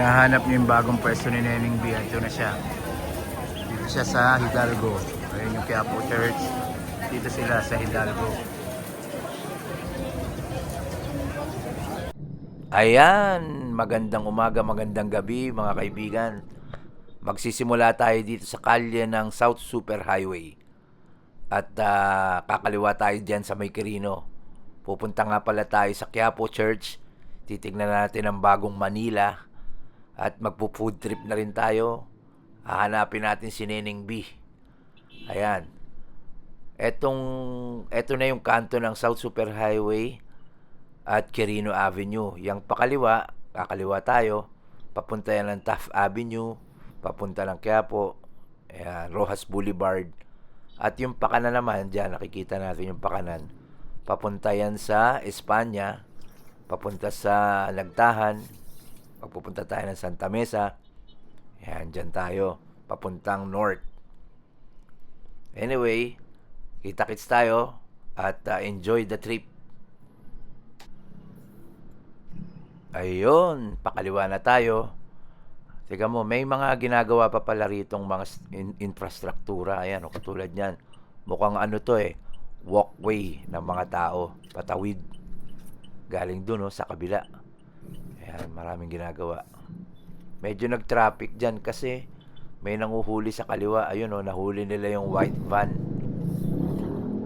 hinahanap niyo yung bagong pwesto ni Neneng B, ito na siya. Dito siya sa Hidalgo. Ayun yung Quiapo Church. Dito sila sa Hidalgo. Ayan, magandang umaga, magandang gabi mga kaibigan. Magsisimula tayo dito sa kalye ng South Super Highway. At kakaliwa tayo dyan sa May Quirino. Pupunta nga pala tayo sa Quiapo Church. Titignan natin ang bagong Manila. At magpo-food trip na rin tayo. Hahanapin natin si Neneng B. Ayan. Eto na yung kanto ng South Super Highway at Quirino Avenue. Yang pakaliwa, kakaliwa tayo. Papunta yan ng Taft Avenue. Papunta ng Quiapo. Ayan, Rojas Boulevard. At yung pakanan naman, dyan nakikita natin yung pakanan. Papunta yan sa Espanya. Papunta sa Nagtahan. Pagpupunta tayo ng Santa Mesa. Ayan, dyan tayo. Papuntang North. Anyway, kita-kits tayo at enjoy the trip. Ayun, pakaliwa na tayo. Teka mo, may mga ginagawa pa pala ritong mga infrastruktura. Ayan, katulad yan. Mukhang ano to walkway ng mga tao. Patawid. Galing dun sa kabila. Ayan, maraming ginagawa. Medyo nag-traffic dyan kasi may nanguhuli sa kaliwa. Ayun nahuli nila yung white van.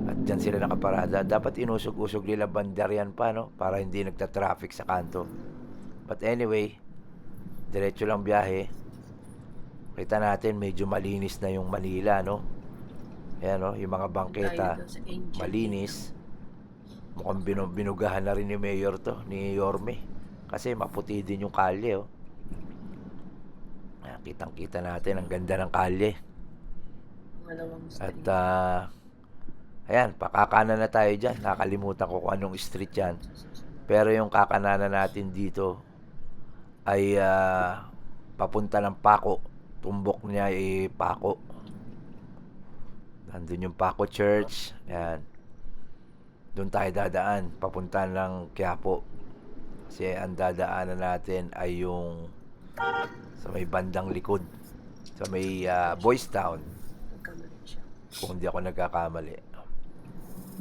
At dyan sila nakaparada. Dapat inusog-usog nila bandar yan pa, para hindi nagta-traffic sa kanto. But anyway, diretso lang biyahe. Kita natin medyo malinis na yung Manila, Ayan, yung mga bangketa malinis. Mukhang binugahan na rin ni Mayor ni Yorme. Kasi maputi din yung kalye, Ayan, kitang-kita natin ang ganda ng kalye. At ayan, pakakanan na tayo dyan. Nakalimutan ko kung anong street yan. Pero yung kakananan natin dito ay papunta ng Paco. Tumbok niya Paco. Nandun yung Paco Church. Ayan. Doon tayo dadaan. Papunta ng Quiapo. Kasi ang dadaanan natin ay yung sa may bandang likod. Sa may Boys Town. Kung hindi ako nagkakamali.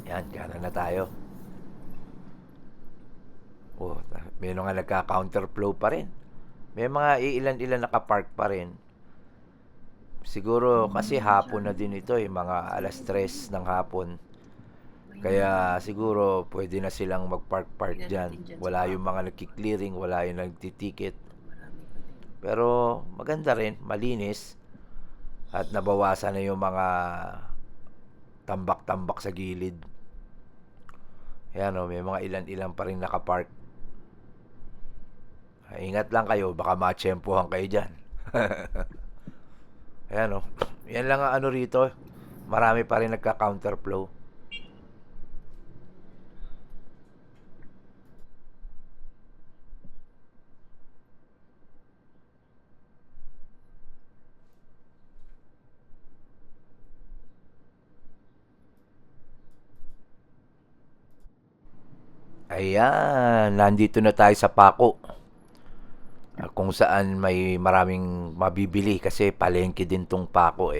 Yan, kanan na tayo. May mga nagka-counterflow pa rin. May mga ilan-ilan nakapark pa rin. Siguro kasi hapon na din ito, mga alas 3 ng hapon. Kaya siguro pwede na silang mag-park dyan. Wala yung mga nagki-clearing, wala yung nagtitiket. Pero maganda rin, malinis. At nabawasan na yung mga tambak-tambak sa gilid. Ayan may mga ilan-ilan pa rin nakapark. Ingat lang kayo, baka matsyempohan kayo dyan. Ayan yan lang ang rito. Marami pa rin nagka-counterflow. Ayan, nandito na tayo sa Paco. Kung saan may maraming mabibili kasi palengke din tong Paco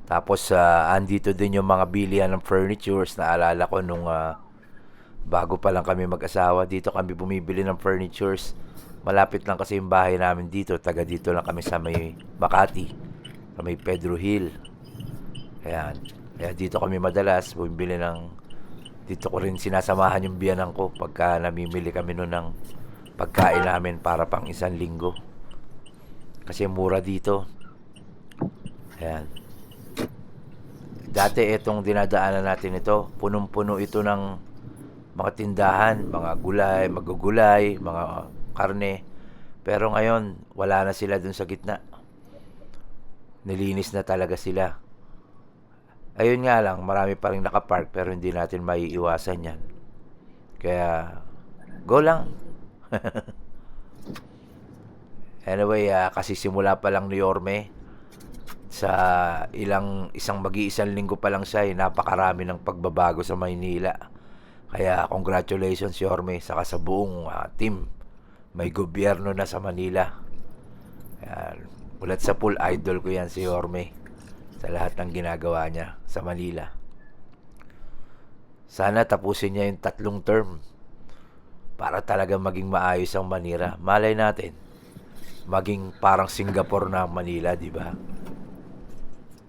Tapos andito din yung mga bilihan ng furnitures. Naalala ko nung bago pa lang kami mag-asawa, dito kami bumibili ng furnitures. Malapit lang kasi yung bahay namin dito. Taga dito lang kami sa may Makati, sa may Pedro Hill. Ayan. Kaya dito kami madalas bumibili ng. Dito ko rin sinasamahan yung biyanan ko pagka namimili kami noon ng pagkain namin para pang isang linggo. Kasi mura dito. Ayan. Dati itong dinadaanan natin ito, punong-puno ito ng mga tindahan, mga magugulay, mga karne. Pero ngayon, wala na sila dun sa gitna. Nilinis na talaga sila. Ayun nga lang, marami pa rin nakapark pero hindi natin maiiwasan yan. Kaya, go lang. Anyway, kasi simula pa lang ni Yorme, sa isang mag-iisang linggo pa lang siya, napakarami ng pagbabago sa Maynila. Kaya, congratulations Yorme, saka sa buong team. May gobyerno na sa Manila. Yan. Ulat sa pool, idol ko yan si Yorme sa lahat ng ginagawa niya sa Manila. Sana tapusin niya yung 3 term para talaga maging maayos ang Manila. Malay natin, maging parang Singapore na ang Manila, di ba?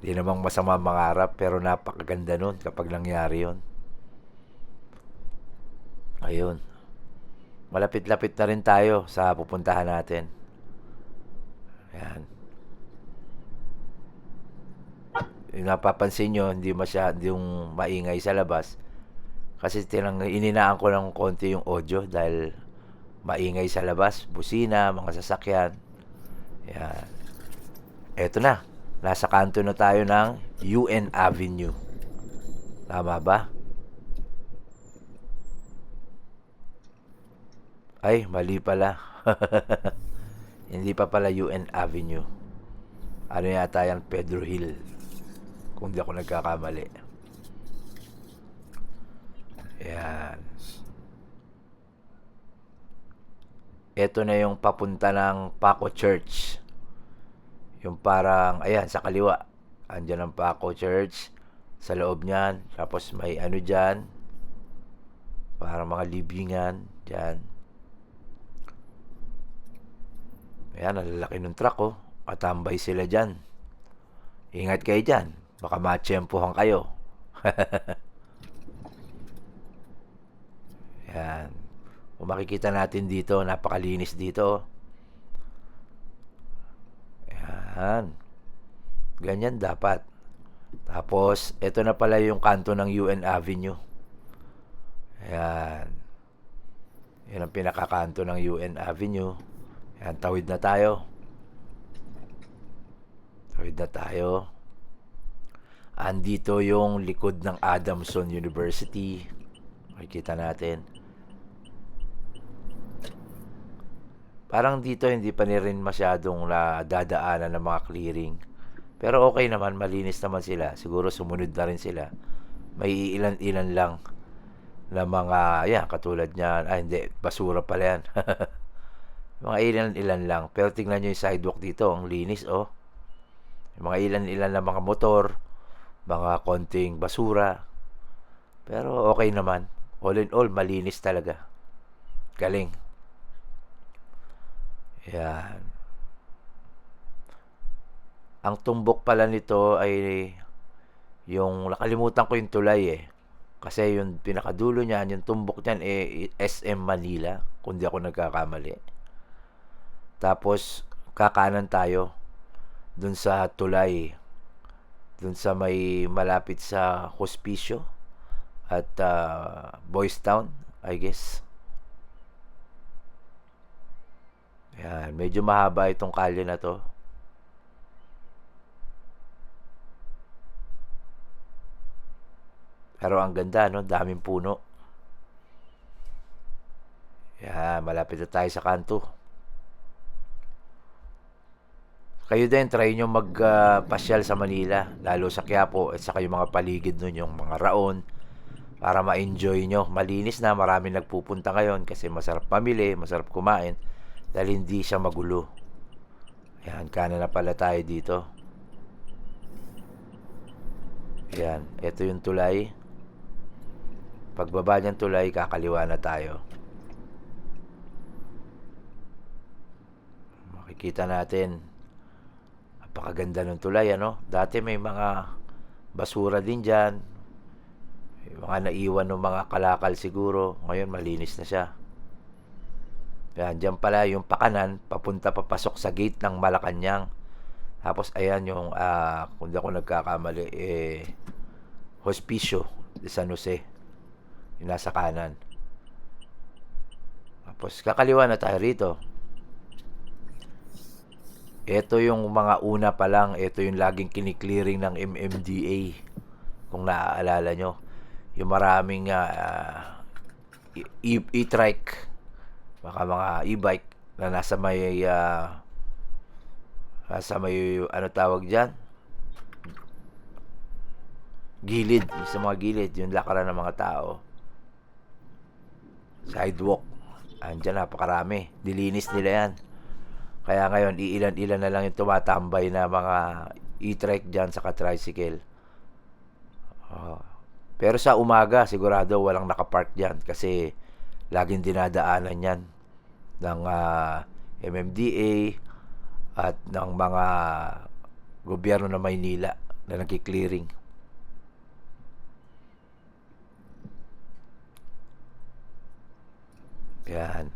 Di namang masama mangarap, pero napakaganda nun kapag nangyari yun. Ayun. Malapit-lapit na rin tayo sa pupuntahan natin. Yan. Yung napapansin nyo, hindi masyadong maingay sa labas. Kasi ininaan ko ng konti yung audio dahil maingay sa labas, busina, mga sasakyan. Yan. Eto na. Nasa kanto na tayo ng UN Avenue. Tama ba? Ay, mali pala. Hindi pa pala UN Avenue. Ano yata yan? Pedro Hill. Kung di ako nagkakamali. Yan. Ito na yung papunta ng Paco Church. Yung parang, ayan, sa kaliwa. Andyan ang Paco Church. Sa loob niyan. Tapos may ano dyan. Parang mga libingan. Dyan. Ayan, ang lalaki ng truck, oh. Katambay sila dyan. Ingat kayo dyan. Baka matsyempohan kayo. Yan. Kung makikita natin dito, napakalinis dito. Yan. Ganyan dapat. Tapos, ito na pala yung kanto ng UN Avenue. Yan. Yan ang pinakakanto ng UN Avenue. Yan, tawid na tayo. Tawid na tayo. Andito yung likod ng Adamson University. Makikita natin. Parang dito hindi pa rin masyadong dadaanan ng mga clearing. Pero okay naman, malinis naman sila. Siguro sumunod na rin sila. May ilan-ilan lang na mga, yan, katulad niyan. Ah, hindi, basura pala yan. Mga ilan-ilan lang. Pero tingnan nyo yung sidewalk dito. Ang linis, oh. Yung mga ilan-ilan na mga motor, mga konting basura. Pero okay naman. All in all, malinis talaga. Galing. Yan. Ang tumbok pala nito ay yung, nakalimutan ko yung tulay eh. Kasi yung pinakadulo niyan, yung tumbok niyan eh SM Manila, kung di ako nagkakamali. Tapos, kakanan tayo dun sa tulay. Dun sa may malapit sa Hospicio at Boys Town, I guess. Yan, medyo mahaba itong kalye na to. Pero ang ganda, no? Daming puno. Yan, malapit na tayo sa kanto. Kayo din, try nyo magpasyal sa Manila, lalo sa Quiapo, at saka yung mga paligid nun, yung mga Raon, para ma-enjoy nyo. Malinis na, marami nagpupunta ngayon kasi masarap pamili, masarap kumain, dahil hindi siya magulo. Yan, kanan na pala tayo dito. Yan, ito yung tulay. Pagbaba niyang tulay, kakaliwa na tayo. Makikita natin, napakaganda ng tulay, ano? Dati may mga basura din dyan. May mga naiwan ng mga kalakal siguro. Ngayon, malinis na siya. Yan, dyan pala yung pakanan, papunta papasok sa gate ng Malacanang. Tapos, ayan yung, kung di ako nagkakamali, Hospicio de San Jose. Yung nasa kanan. Tapos, kakaliwa na tayo rito. Ito yung mga una pa lang. Ito yung laging kiniklearing ng MMDA. Kung naaalala nyo. Yung maraming e-trike. Baka mga e-bike na nasa may ano tawag dyan? Gilid. Sa mga gilid. Yung lakaran ng mga tao. Sidewalk. Andyan, napakarami. Dilinis nila yan. Kaya ngayon, iilan-ilan na lang yung tumatambay na mga e-trike dyan saka tricycle. Oo. Pero sa umaga, sigurado walang nakapark dyan kasi laging dinadaanan yan ng MMDA at ng mga gobyerno ng Maynila na nagki-clearing. Yan.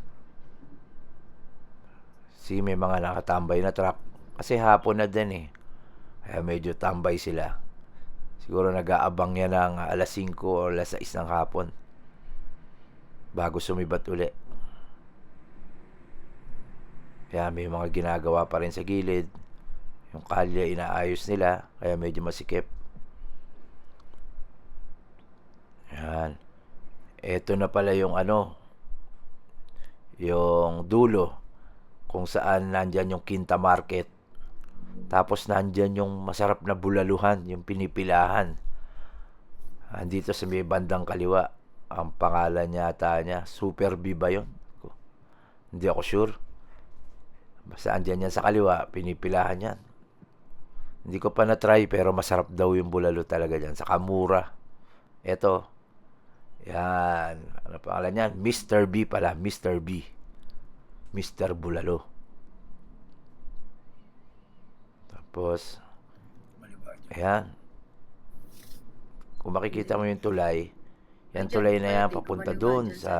May mga nakatambay na truck. Kasi hapon na din eh. Kaya medyo tambay sila. Siguro nag-aabang yan ng alas 5 o alas 6 ng hapon bago sumibat uli. Kaya may mga ginagawa pa rin sa gilid. Yung kalye inaayos nila, kaya medyo masikip. Yan. Ito na pala yung yung dulo kung saan nandyan yung Quinta Market. Tapos nandyan yung masarap na bulaluhan, yung pinipilahan. Andito sa may bandang kaliwa. Ang pangalan yata niya, Super B ba yun? Hindi ako sure. Basta andyan yan sa kaliwa, pinipilahan yan. Hindi ko pa na-try pero masarap daw yung bulalo talaga dyan. Saka mura. Ito. Yan. Ano pangalan yan? Mr. B pala. Mr. B. Mr. Bulalo. Tapos, ayan. Kung makikita mo yung tulay, yan tulay na yan papunta doon sa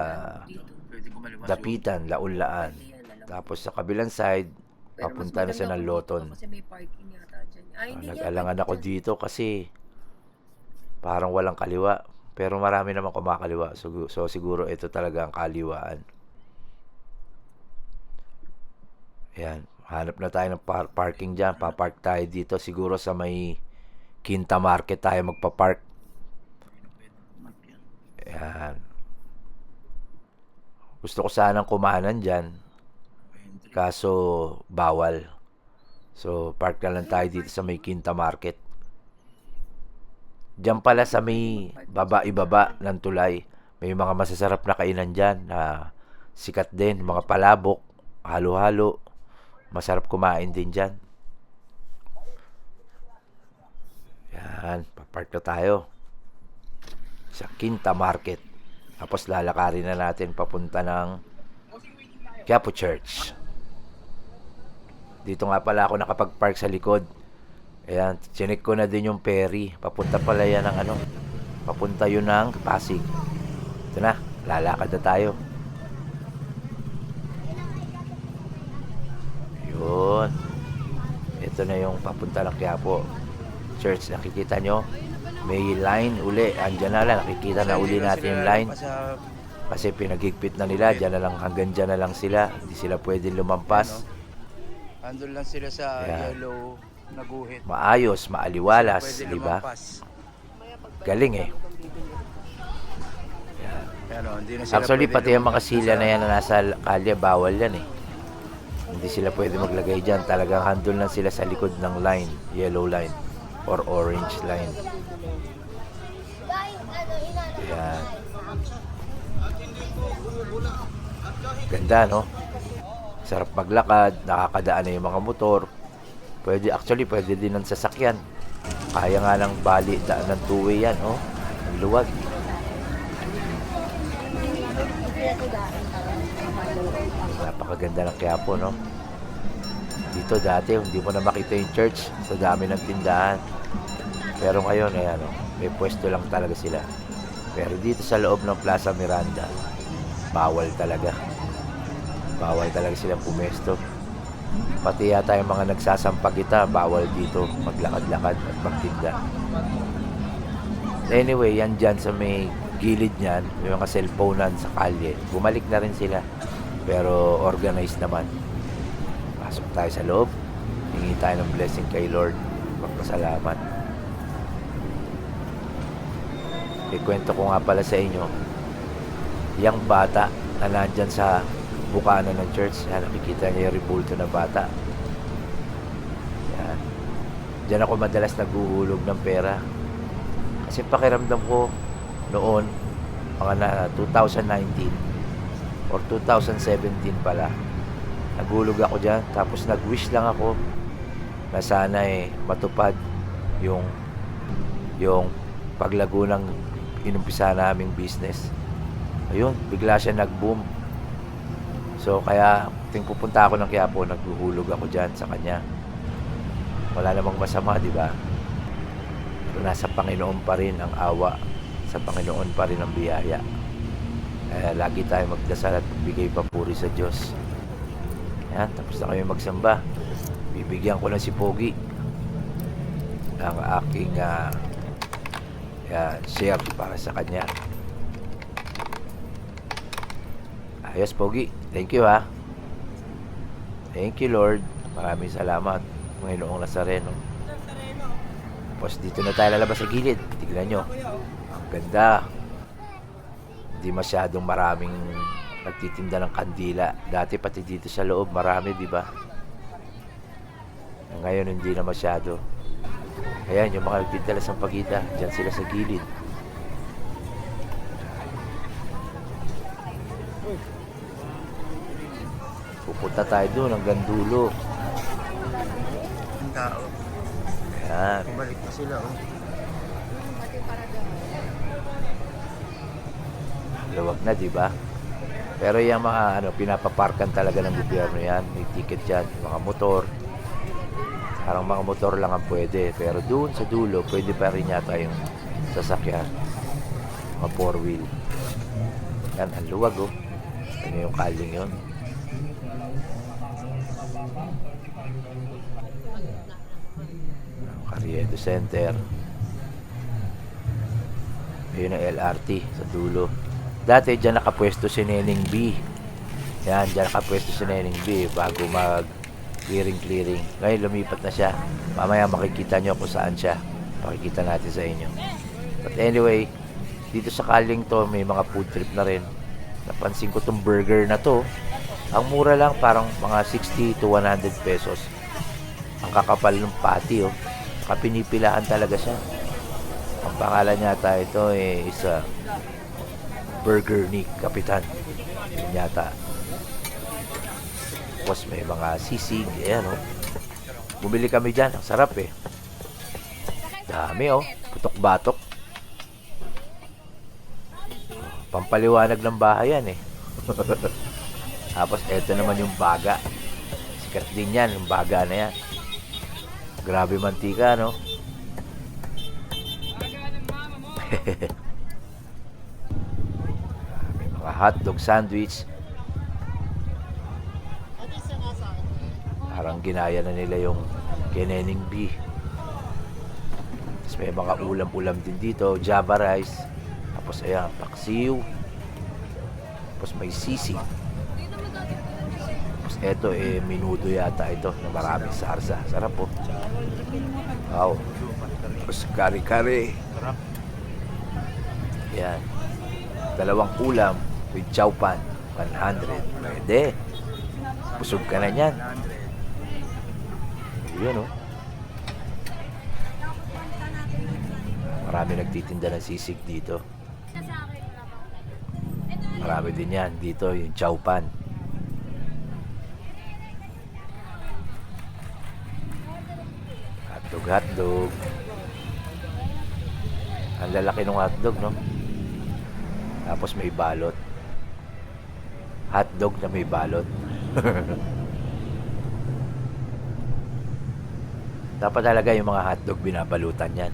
Dapitan, Launlaan. Tapos sa kabilang side, papunta na siya ng Loton. Nag-alangan ako dito kasi parang walang kaliwa. Pero marami naman kumakaliwa. So siguro ito talaga ang kaliwaan. Ayan. Hanap na tayo ng parking dyan. Papark tayo dito. Siguro sa may Quinta Market tayo magpapark. Ayan. Gusto ko sanang kumanan dyan. Kaso bawal. So park na lang tayo dito sa may Quinta Market. Diyan pala sa may ibaba ng tulay, may mga masasarap na kainan dyan na sikat din, mga palabok, halo-halo. Masarap kumain din dyan. Yan, papark na tayo sa Quinta Market. Tapos lalakarin na natin papunta ng Quiapo Church. Dito nga pala ako nakapag-park sa likod. Ayan, chinek ko na din yung ferry. Papunta pala yan ng papunta yun ng Pasig. Ito na, lalakad na tayo. Yun. Ito na yung papunta ng Quiapo Church. Nakikita nyo? May line uli. Andyan na lang. Nakikita na uli natin yung line. Kasi pinagigpit na nila. Dyan na lang, hanggang dyan na lang sila. Hindi sila pwedeng lumampas. Andun lang sila sa yellow na guhit. Maayos, maaliwalas, di ba? Galing eh. Actually, pati ang mga sila na yan na nasa kalye, bawal yan eh. Hindi sila pwede maglagay dyan. Talagang handle lang sila sa likod ng line, yellow line or orange line. Yan. Ganda, no? Sarap maglakad, nakakadaan na yung mga motor. Pwede din ng sasakyan. Kaya nga ng bali, daan ng two-way yan, oh. Ang luwag. Napakaganda ng Quiapo, no? Dito dati, hindi mo na makita yung church sa dami ng tindahan. Pero ngayon, ayan, oh, may pwesto lang talaga sila. Pero dito sa loob ng Plaza Miranda, bawal talaga. Bawal talaga silang pumesto. Pati yata yung mga nagsasampagita, bawal dito maglakad-lakad at magtinda. Anyway, yan dyan sa may gilid niyan, yung mga cellphone sa kalye. Bumalik na rin sila. Pero organized naman. Pasok tayo sa loob. Hingi tayo ng blessing kay Lord. Magpasalamat. Ikwento ko nga pala sa inyo, yung bata na nandyan sa bukana ng church, yan, nakikita niyo yung rebulto na bata. Yan. Diyan ako madalas naguhulog ng pera. Kasi pakiramdam ko noon, mga na 2019 or 2017 pala, Nagulog ako dyan. Tapos nag-wish lang ako na sana matupad yung yung paglago ng inumpisa naming business. Ayun, bigla siya nag-boom. So kaya ting pupunta ako ng Quiapo, naghuhulog ako dyan sa kanya. Wala namang masama, di ba? Pero nasa Panginoon pa rin ang awa. Sa Panginoon pa rin ang biyaya. Kaya lagi tayo magdasal at magbigay papuri sa Diyos. Yan, tapos na kami magsamba. Bibigyan ko na si Pogi ng aking share para sa kanya. Ayos, Pogi. Thank you, ha. Thank you, Lord. Maraming salamat, Panginoong Nazareno. Tapos dito na tayo lalabas sa gilid. Tignan nyo. Ang ganda. Hindi masyadong maraming nagtitinda ng kandila. Dati pati dito sa loob, marami, di ba? Ngayon, hindi na masyado. Ayan, yung mga nagtitala sa pagita, dyan sila sa gilid. Pupunta tayo doon hanggang dulo. Ang tao. Ayan. Bumalik na sila, oh. Luwag na, di ba? Pero yung mga pinapaparkan talaga ng gobyerno yan. May ticket yan. Mga motor. Parang mga motor lang ang pwede. Pero doon sa dulo, pwede pa rin yata yung sasakyan. Mga four wheel. Yan, ang luwag, oh. Ano yung kaling yun? Carriedo Center. Ayun ang LRT sa dulo. Dati dyan nakapwesto si Neneng B. Yan, dyan nakapwesto si Neneng B bago mag clearing. Ngayon lumipat na siya. Mamaya makikita nyo kung saan siya. Makikita natin sa inyo. But anyway, dito sa Kaling to may mga food trip na rin. Napansin ko tong burger na to. Ang mura lang, parang mga 60 to 100 pesos. Ang kakapal ng patty, oh. Saka pinipilaan talaga siya. Ang pangalan yata ito is Burger ni Kapitan. Yun yata. Tapos may mga sisig. Ayan, oh. Bumili kami dyan. Ang sarap, eh. Dami, oh. Putok-batok. Pampaliwanag ng bahay yan, eh. Tapos eto naman yung baga. Sikat din yan, yung baga na yan. Grabe mantika, no? May mga hotdog sandwich. Parang ginaya na nila yung Keneneng B. Tapos may mga ulam-ulam din dito. Java rice. Tapos ayan, paksiw. Tapos may sisig. Tapos eto minudo yata ito na maraming sarsa. Sarap po. Wow. Tapos kare-kare. Ayan. Dalawang ulam with chow pan. 100. Pwede. Busog ka na yan. Yun, oh. Marami nagtitinda ng sisig dito. Marami din yan. Dito yung chow pan. Hotdog. Ang lalaki ng hotdog, no? Tapos may balot. Hotdog na may balot. Dapat talaga yung mga hotdog binabalutan yan.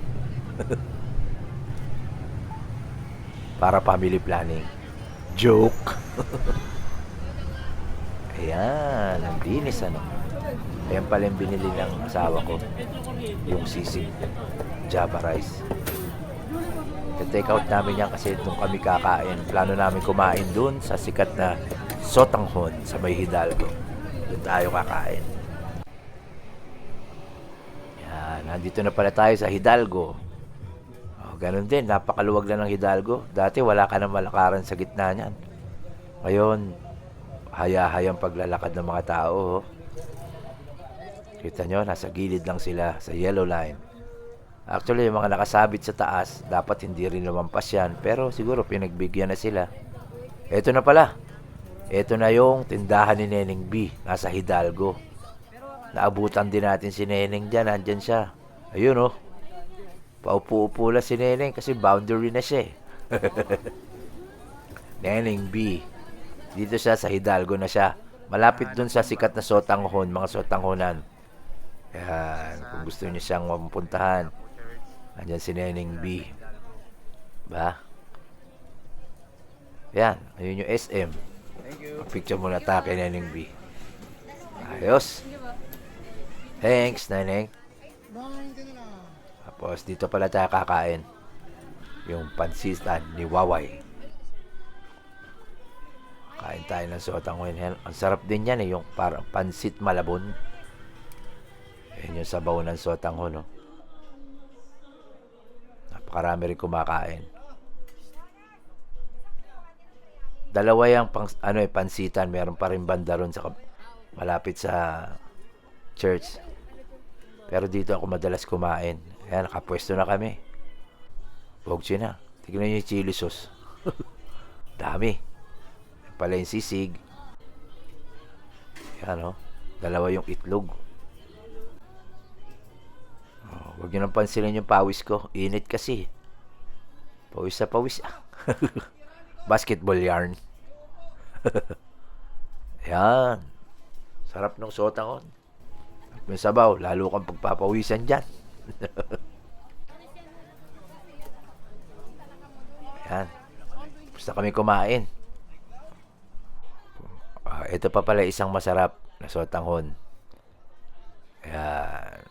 Para family planning. Joke. Ayan, ang dinis, ano. Ayan pala yung binili ng asawa ko. Yung sisig Java rice. I-take out namin yan kasi nung kami kakain. Plano namin kumain dun sa sikat na Sotanghon sa may Hidalgo. Doon tayo kakain. Yan, nandito na pala tayo sa Hidalgo. Oh, ganun din, napakaluwag na ng Hidalgo. Dati wala ka ng malakaran sa gitna niyan. Ngayon, haya-hayang paglalakad ng mga tao. Oh. Kita nyo, nasa gilid lang sila sa yellow line. Actually, yung mga nakasabit sa taas, dapat hindi rin lumampas yan. Pero siguro pinagbigyan na sila. Ito na pala, Ito na yung tindahan ni Neneng B. Nasa Hidalgo. Naabutan din natin si Neneng dyan. Nandyan siya. Ayun oh. Paupo-upo lang si Neneng kasi boundary na siya eh. Neneng B. Dito siya sa Hidalgo na siya. Malapit dun sa sikat na Sotanghon, mga Sotanghonan. Yan, kung gusto niyo siyang mapuntahan. Nandyan si Neneng B. Ba? Yan, ayun yung SM. Thank you. Picture muna tayo kay Neneng B. Ayos. Thanks, Neneng. Tapos dito pala tayo kakain. Yung pansitan ni Waway. Kain tayo ng Sotanghon. Ang sarap din yan eh, yung parang pansit malabon. Yan yung sabaw ng Sotanghon, no? Napakarami rin kumakain. Dalawa yung pansitan. Meron pa rin banda ron sa malapit sa church. Pero dito ako madalas kumain. Ayan, nakapwesto na kami. Bogsi na. Tignan nyo yung chili sauce. Dami. Yan pala yung sisig. Yan o. Dalawa yung itlog. Oh, huwag nyo nang pansinin yung pawis ko. Init kasi. Pawis sa pawis. Basketball yarn. Yan. Sarap ng Sotanghon. Yung sabaw, lalo kang pagpapawisan dyan. Yan. Basta kami kumain. Ito pa pala isang masarap na Sotanghon. Yan.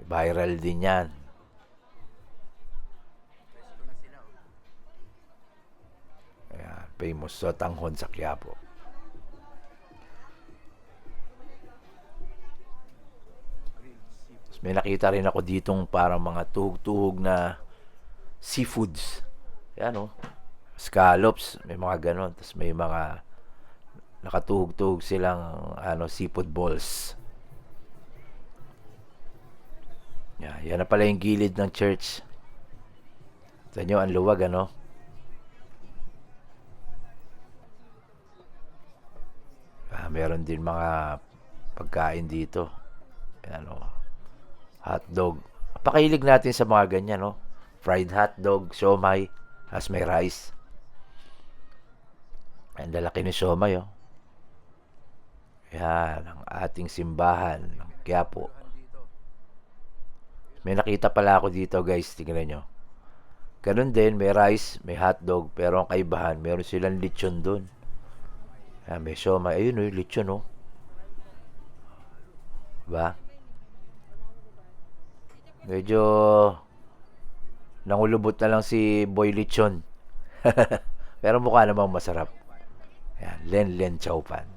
Viral din yan. Yan. Famous Sotanghon sa Quiapo. May nakita rin ako ditong parang mga tuhog-tuhog na seafoods. Yan o. Scallops. May mga ganon. Tapos may mga nakatuhog-tuhog silang seafood balls. Yan na pala yung gilid ng church. Ito nyo, ang luwag ano. Meron din mga pagkain dito. Yan o. Hotdog. Pakahilig natin sa mga ganyan, no? Fried hotdog, siomay, as may rice. Ang lalaki ni siomay, oh. Yan, ang ating simbahan ng Quiapo. May nakita pala ako dito, guys. Tingnan nyo. Ganun din, may rice, may hotdog, pero ang kaibahan, meron silang lechon dun. Yan, may siomay. Ayun, yung lechon, oh. Diba? Medyo nangulubot na lang si Boy Lechon. Pero mukha namang masarap. Yan, Len Chow Pan.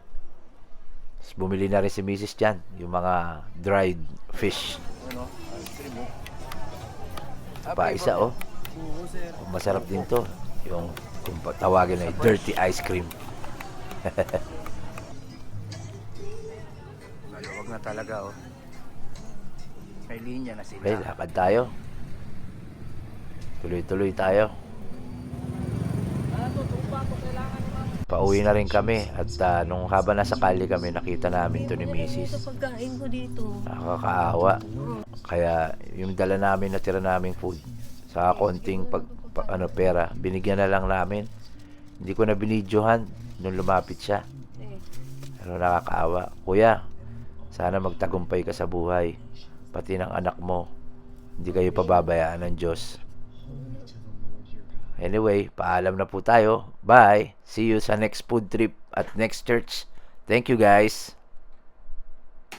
Tapos bumili na rin si Mrs. dyan, yung mga dried fish. Ano? Ice cream mo. Pa isa, oh. Masarap din to. Yung kung tawagin na dirty ice cream. Maluwag na talaga, oh. May linya na sila. Okay, lakad tayo. Tuloy-tuloy tayo. Pauwi na rin kami. At nung habang nasa kali kami, nakita namin to ni Mrs. Pagkain ko dito. Nakakaawa. Kaya yung dala namin, natira naming food, sa konting pera, binigyan na lang namin. Hindi ko na binidyohan nung lumapit siya. Pero nakakaawa. Kuya, sana magtagumpay ka sa buhay. Pati ng anak mo. Hindi kayo pababayaan ng Diyos. Anyway, paalam na po tayo. Bye! See you sa next food trip at next church. Thank you guys!